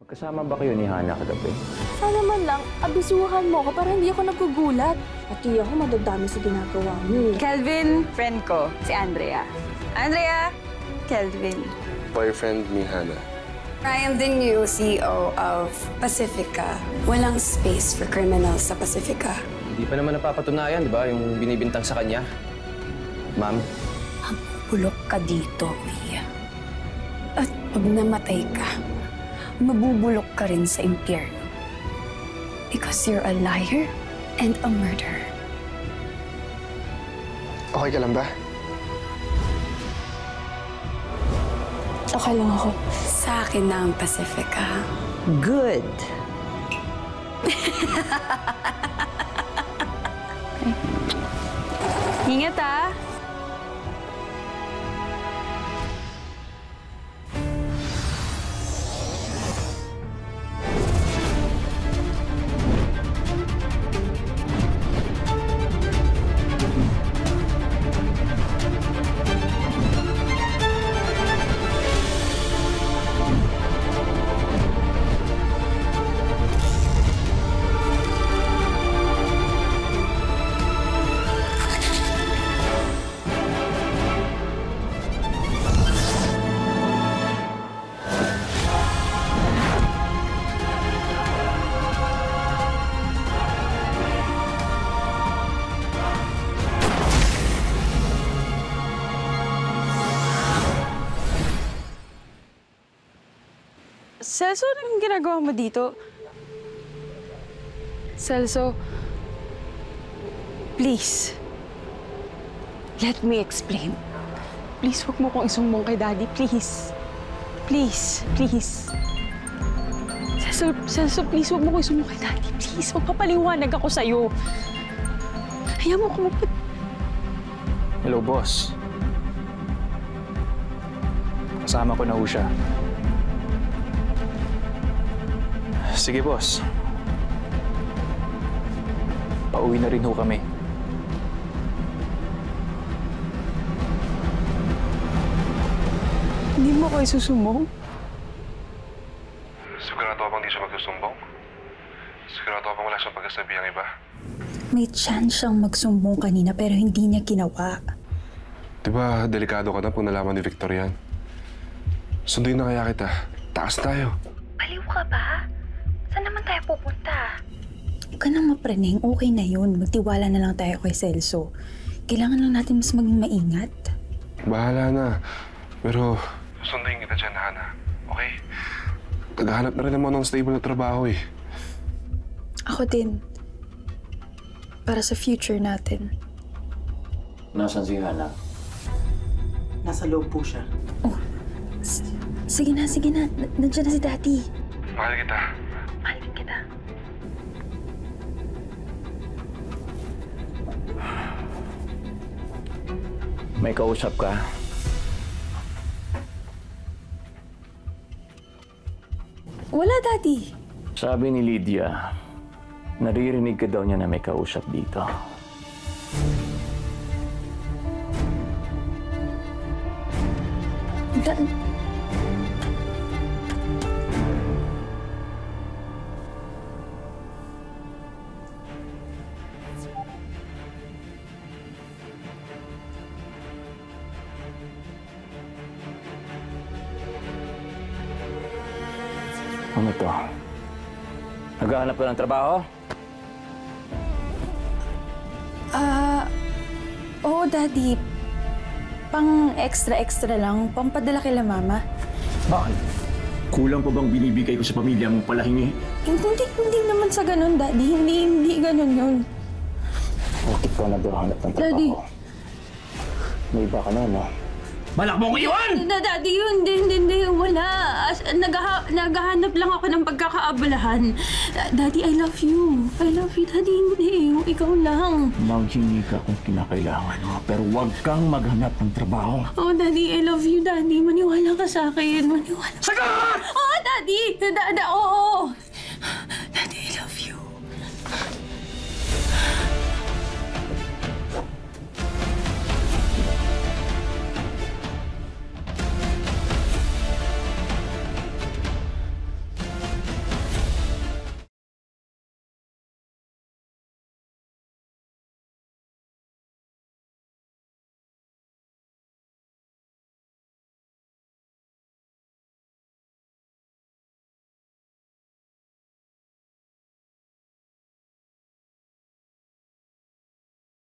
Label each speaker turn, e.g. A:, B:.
A: Kasama ba kayo ni Hana kagabi?
B: Sana man lang, abisuhan mo ako para hindi ako nagugulat. Pati ako madadami sa ginagawa mo.
C: Kelvin, friend ko, si Andrea. Andrea, Kelvin.
D: Boyfriend ni Hana.
E: I am the new CEO of Pacifica. Walang space for criminals sa Pacifica.
F: Hindi pa naman napapatunayan, di ba? Yung binibintang sa kanya. Ma'am?
E: Bulok ka dito, Mia. At pag namatay ka, mabubulok ka rin sa impyerno. Because you're a liar and a murderer.
D: Okay ka lang ba?
B: Okay lang ako.
E: Sa akin na ang Pacifica.
C: Good. Ingat ah. Celso, anong ginagawa mo dito? Celso, please. Let me explain. Please, huwag mo kong isumbong kay Daddy. Please. Please, please. Celso, please, huwag mo kong isumbong kay Daddy. Please, magpapaliwanag ako sa'yo. Hayaan mo ko
A: Hello, boss. Kasama ko na ho siya. Sige, boss. Pauwi na rin ho kami.
C: Hindi mo kayo susumbong?
D: Sigurado ka bang di siya magsusumbong? Sigurado ka bang wala siyang pagkasabi ang iba?
G: May chance siyang magsumbong kanina pero hindi niya ginawa.
D: Diba, delikado ka na kung nalaman ni Victor yan? Sunduin na kaya kita. Taas tayo.
G: Baliw ka ba? Saan naman tayo pupunta? Huwag ka nang mapraning. Okay na yun. Magtiwala na lang tayo kay Celso. Kailangan lang natin mas maging maingat.
D: Bahala na. Pero sunduin kita dyan, Hana. Okay? Naghahanap na rin naman ng stable na trabaho eh.
G: Ako din. Para sa future natin.
A: Nasaan si Hana?
H: Nasa loob po siya.
G: Oh, sige na, sige na. Nandiyan na si Daddy.
D: Mahal kita.
G: Mahal din kita.
A: May kausap ka?
G: Wala, Daddy.
A: Sabi ni Lydia, naririnig ka daw niya na may kausap dito. Ano to? Naghahanap ka ng trabaho?
G: Oo, Daddy. Pang extra-extra lang. Pampadala kila Mama.
I: Bakit? Kulang pa bang binibigay ko sa pamilya mong palahingi?
G: Hindi naman sa ganun, Daddy. Hindi ganun yun.
A: Bakit ka naghahanap ng trabaho?
G: Daddy.
A: May iba ka na, no?
I: Balak mo kong iwan!
B: Daddy, hindi. Wala. Naghahanap lang ako ng pagkakaabalahan. Daddy, I love you. I love you, Daddy. Hindi. Ikaw lang.
I: Maghingi ka kung kinakailangan mo, pero huwag kang maghanap ng trabaho.
B: Oh, Daddy, I love you, Daddy. Maniwala ka sa akin. Maniwala.
I: Sagot!
B: Oh, Daddy! Oo.